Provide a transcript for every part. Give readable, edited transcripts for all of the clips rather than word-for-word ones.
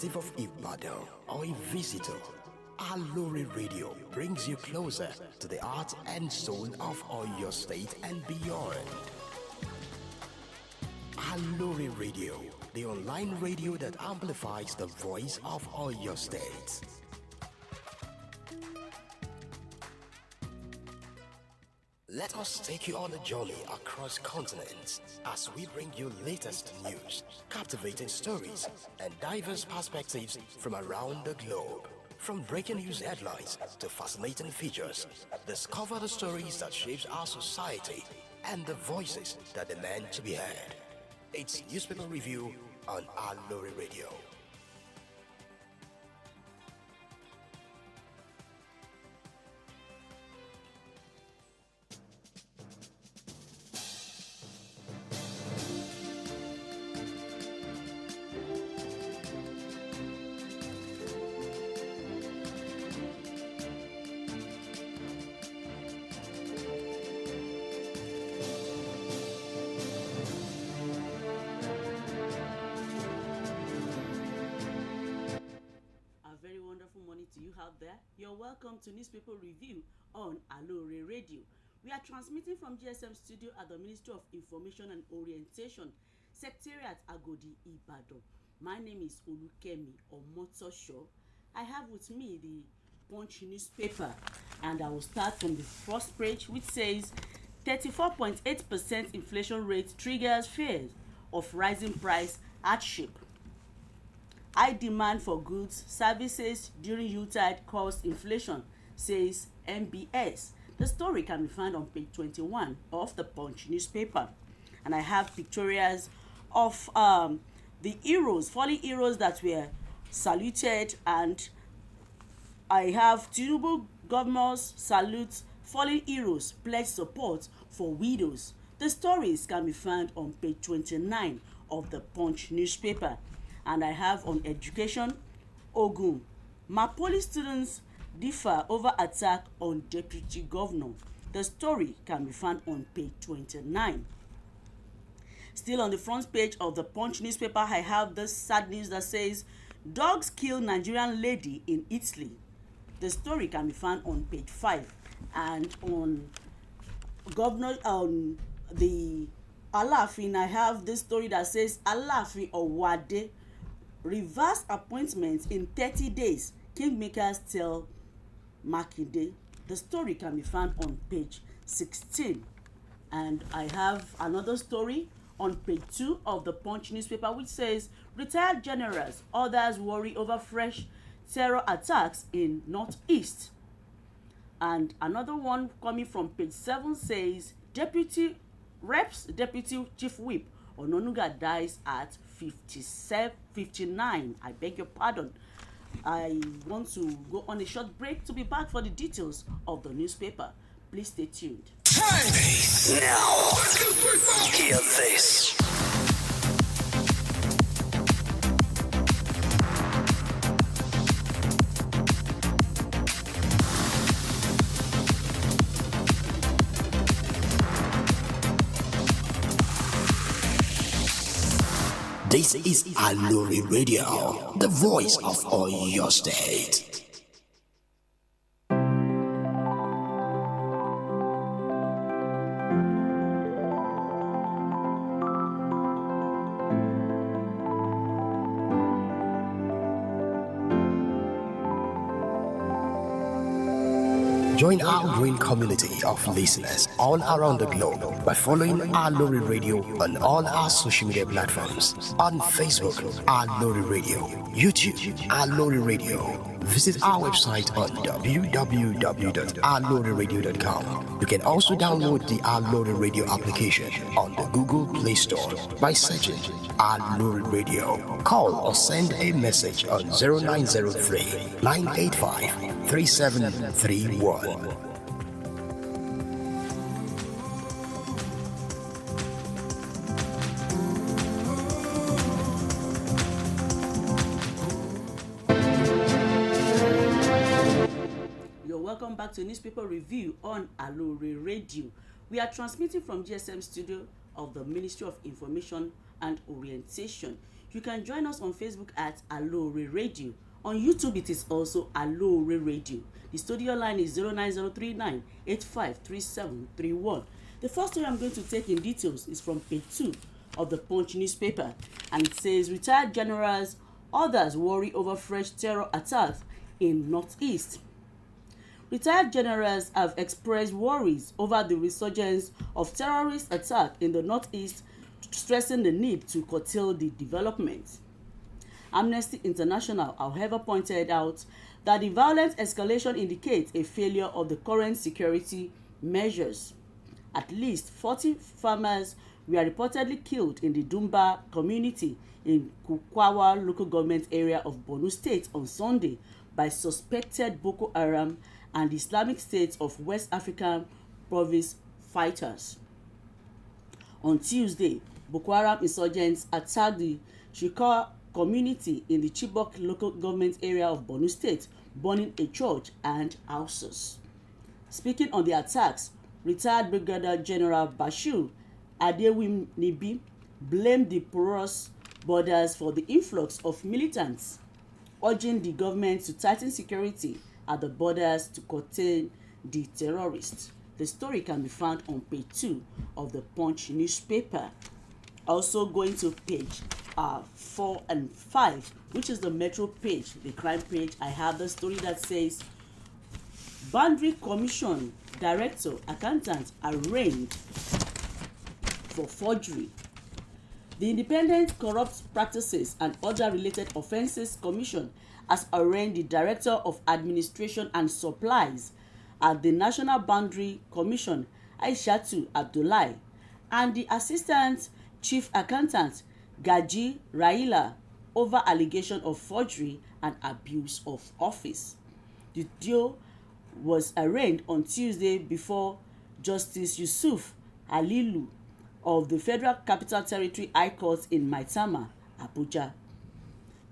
native of Ibadan or a visitor, Aloore Radio brings you closer to the heart and soul of Oyo State and beyond. Aloore Radio, the online radio that amplifies the voice of Oyo State. Let us take you on a journey across continents as we bring you latest news, captivating stories, and diverse perspectives from around the globe. From breaking news headlines to fascinating features, discover the stories that shapes our society and the voices that demand to be heard. It's Newspaper Review on Aloore Radio. To you out there, you're welcome to Newspaper Review on Aloore Radio. We are transmitting from GSM Studio at the Ministry of Information and Orientation, Secretariat Agodi, Ibadan. My name is Olukemi Omotosho. I have with me the Punch newspaper, and I will start from the first page, which says 34.8% inflation rate triggers fears of rising price hardship. High demand for goods, services during Yuletide caused inflation, says MBS. The story can be found on page 21 of the Punch newspaper. And I have pictorials of the heroes, fallen heroes that were saluted, and I have Tinubu governors salute fallen heroes, pledge support for widows. The stories can be found on page 29 of the Punch newspaper. And I have on education, Ogun, Mapoli students differ over attack on deputy governor. The story can be found on page 29. Still on the front page of the Punch newspaper, I have this sad news that says, dogs kill Nigerian lady in Italy. The story can be found on page 5. And on governor, on the Alaafin, I have this story that says, Alaafin Owade reverse appointments in 30 days. Kingmakers tell Makinde. The story can be found on page 16. And I have another story on page 2 of the Punch newspaper, which says retired generals, others worry over fresh terror attacks in Northeast. And another one coming from page 7 says deputy chief whip Ononuga dies at 59. I beg your pardon. I want to go on a short break to be back for the details of the newspaper. Please stay tuned. Hey! Now, hear this. This is Aloore Radio, the voice of Oyo State. Join our green community of listeners all around the globe by following Aloore Radio on all our social media platforms. On Facebook, Aloore Radio, YouTube, Aloore Radio. Visit our website on www.alooreradio.com. You can also download the Aloore Radio application on the Google Play Store by searching Aloore Radio. Call or send a message on 0903 985 3731. Welcome back to Newspaper Review on Aloore Radio. We are transmitting from GSM Studio of the Ministry of Information and Orientation. You can join us on Facebook at Aloore Radio. On YouTube, it is also Aloore Radio. The studio line is 09039853731. The first story I'm going to take in details is from page 2 of the Punch newspaper, and it says retired generals, others worry over fresh terror attacks in Northeast. Retired generals have expressed worries over the resurgence of terrorist attacks in the Northeast, stressing the need to curtail the development. Amnesty International, however, pointed out that the violent escalation indicates a failure of the current security measures. At least 40 farmers were reportedly killed in the Dumba community in Kukwawa local government area of Borno State on Sunday by suspected Boko Haram and the Islamic State of West African province fighters. On Tuesday, Boko Haram insurgents attacked the Shika community in the Chibok local government area of Borno State, burning a church and houses. Speaking on the attacks, retired Brigadier General Bashir Adewinibi blamed the porous borders for the influx of militants, urging the government to tighten security at the borders to contain the terrorists. The story can be found on page 2 of the Punch newspaper. Also going to page 4 and 5, which is the Metro page, the crime page, I have the story that says Boundary Commission Director Accountant arraigned for forgery. The Independent Corrupt Practices and Other Related Offences Commission has arraigned the Director of Administration and Supplies at the National Boundary Commission, Aishatu Abdullahi, and the Assistant Chief Accountant, Gaji Raila, over allegation of forgery and abuse of office. The duo was arraigned on Tuesday before Justice Yusuf Halilu of the Federal Capital Territory High Court in Maitama, Abuja.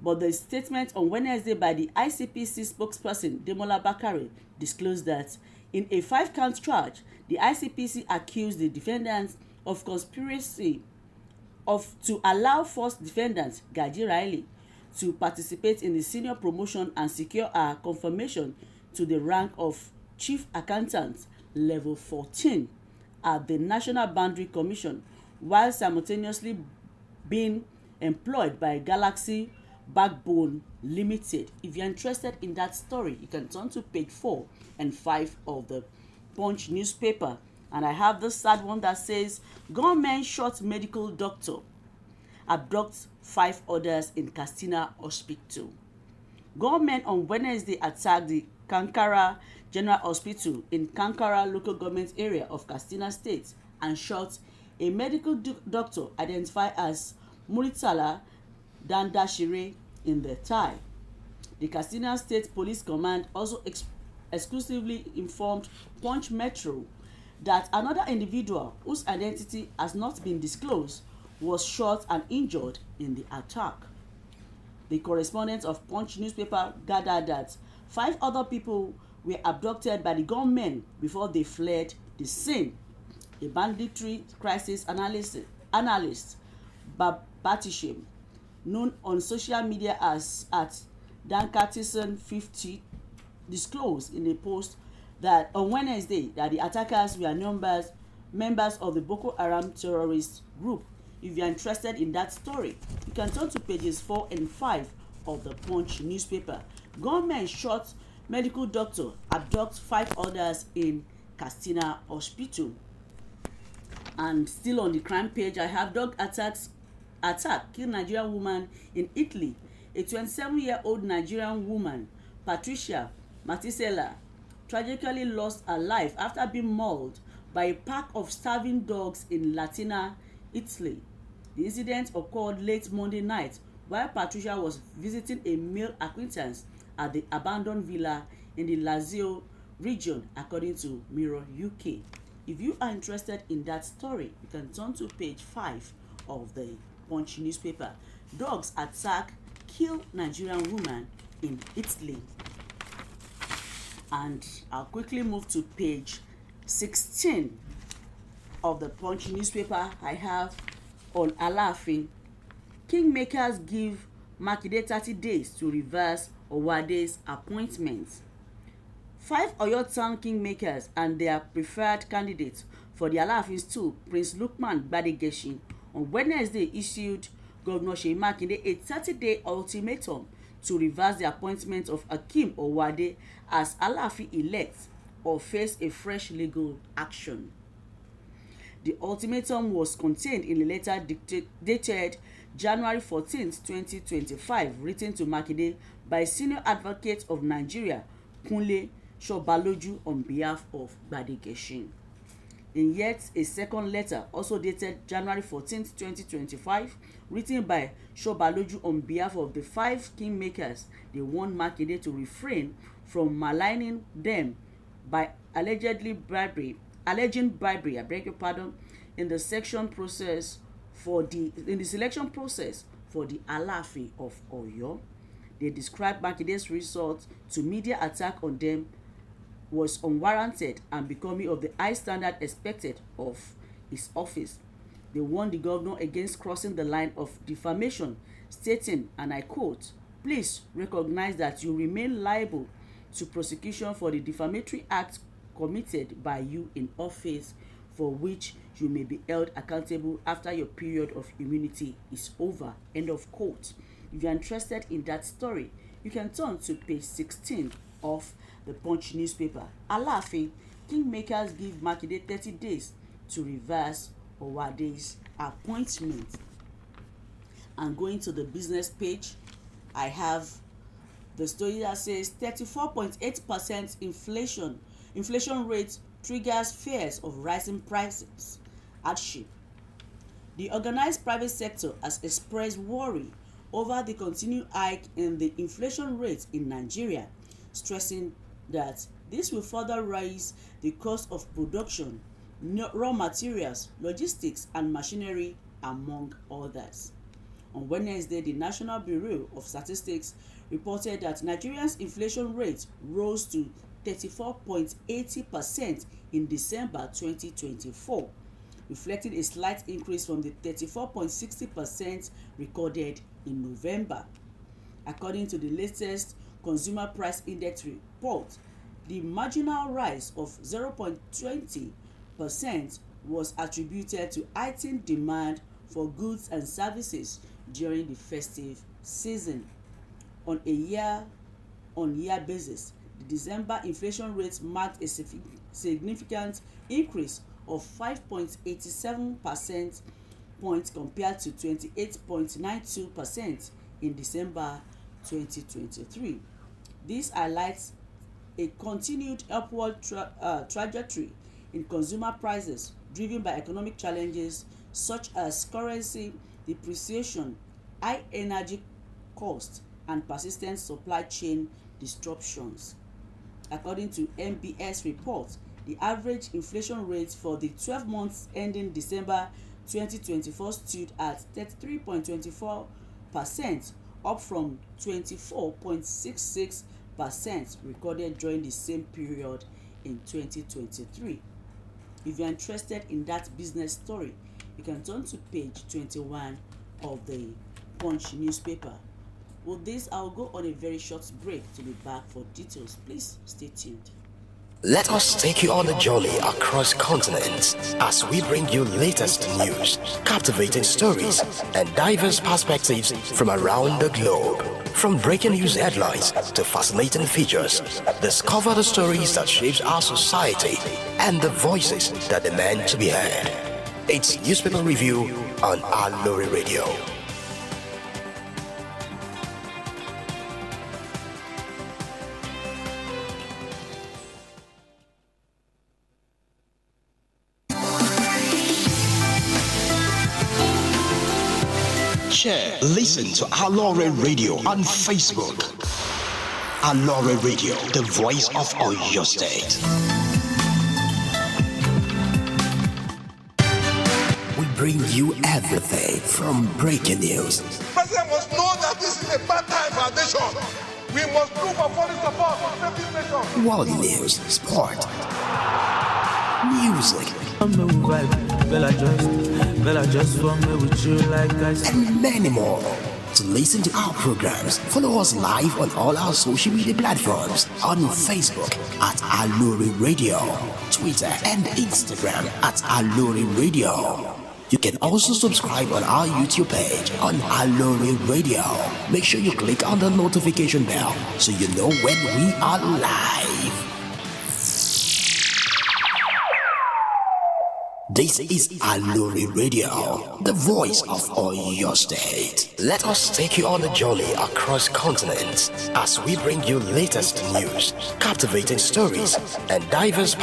But the statement on Wednesday by the ICPC spokesperson Demola Bakare disclosed that in a 5-count charge, the ICPC accused the defendants of conspiracy to allow first defendant Gaji Riley to participate in the senior promotion and secure her confirmation to the rank of Chief Accountant level 14 at the National Boundary Commission, while simultaneously being employed by Galaxy Backbone Limited. If you're interested in that story, you can turn to page 4 and 5 of the Punch newspaper. And I have this sad one that says, gunmen shot medical doctor, abduct 5 others in Katsina Hospital. Gunmen on Wednesday attacked the Kankara General Hospital in Kankara local government area of Katsina State and shot a medical doctor identified as Muritala Dandashire in the thigh. The Katsina State Police Command also exclusively informed Punch Metro that another individual whose identity has not been disclosed was shot and injured in the attack. The correspondent of Punch newspaper gathered that 5 other people were abducted by the gunmen before they fled the scene. A banditry crisis analyst Babatishim, known on social media as at Dankatison50, disclosed in a post that on Wednesday that the attackers were members of the Boko Haram terrorist group. If you are interested in that story, you can turn to pages 4 and 5 of the Punch newspaper. Gunmen shot medical doctor, abduct 5 others in Katsina Hospital. And still on the crime page, I have dog attack killed Nigerian woman in Italy. A 27-year-old Nigerian woman, Patricia Matisela, tragically lost her life after being mauled by a pack of starving dogs in Latina, Italy. The incident occurred late Monday night while Patricia was visiting a male acquaintance at the abandoned villa in the Lazio region, according to Mirror UK. If you are interested in that story, you can turn to page 5 of the Punch newspaper. Dogs attack, kill Nigerian woman in Italy. And I'll quickly move to page 16 of the Punch newspaper. I have on Alaafin. Kingmakers give Makinde 30 days to reverse Owade's appointment. 5 Oyo Town Kingmakers and their preferred candidates for the Alaafin stool, Prince Lukman Gbadegesin, on Wednesday issued Governor Seyi Makinde a 30-day ultimatum to reverse the appointment of Akeem Owade as Alaafin-elect or face a fresh legal action. The ultimatum was contained in a letter dated January 14, 2025, written to Makinde by Senior Advocate of Nigeria, Kunle Shobaloju, on behalf of Gbadegesin. In yet a second letter, also dated January 14, 2025, written by Shobaloju on behalf of the 5 kingmakers, they warned Makinde to refrain from maligning them by alleging bribery, in the selection process for the Alaafin of Oyo. They described Makinde's resort to media attack on them was unwarranted and becoming of the high standard expected of his office. They warned the governor against crossing the line of defamation, stating, and I quote, "Please recognize that you remain liable to prosecution for the defamatory act committed by you in office, for which you may be held accountable after your period of immunity is over." End of quote. If you are interested in that story, you can turn to page 16 of the Punch newspaper. Alaafin, Kingmakers give Makinde 30 days to reverse Owade's appointment. And going to the business page, I have the story that says 34.8% inflation rate triggers fears of rising prices. Hardship. The organized private sector has expressed worry over the continued hike in the inflation rate in Nigeria, stressing that this will further raise the cost of production, raw materials, logistics, and machinery, among others. On Wednesday, the National Bureau of Statistics reported that Nigeria's inflation rate rose to 34.80% in December 2024, reflecting a slight increase from the 34.60% recorded in November. According to the latest Consumer Price Index report, the marginal rise of 0.20% was attributed to heightened demand for goods and services during the festive season. On a year-on-year basis, the December inflation rate marked a significant increase of 5.87% points compared to 28.92% in December 2023. This highlights a continued upward trajectory in consumer prices driven by economic challenges such as currency depreciation, high energy costs, and persistent supply chain disruptions. According to MBS reports, the average inflation rate for the 12 months ending December 2024 stood at 33.24%, up from 24.66% recorded during the same period in 2023. If you are interested in that business story, you can turn to page 21 of the Punch newspaper. With this, I'll go on a very short break to be back for details. Please stay tuned. Let us take you on a journey across continents as we bring you latest news, captivating stories, and diverse perspectives from around the globe. From breaking news headlines to fascinating features, discover the stories that shapes our society and the voices that demand to be heard. It's Newspaper Review on Aloore Radio. Listen to Aloore Radio on Facebook. Aloore Radio, the voice of Oyo State. We bring you everything from breaking news. The president must know that this is a bad time for our nation. We must prove for foreign support for safety nation. World news, sport, music, Girl, I just want me with you like I said. and many more. To listen to our programs, follow us live on all our social media platforms on Facebook at Aloore Radio, Twitter and Instagram at Aloore Radio. You can also subscribe on our YouTube page on Aloore Radio. Make sure you click on the notification bell so you know when we are live. This is Aloore Radio, the voice of Oyo State. Let us take you on a journey across continents as we bring you latest news, captivating stories, and diverse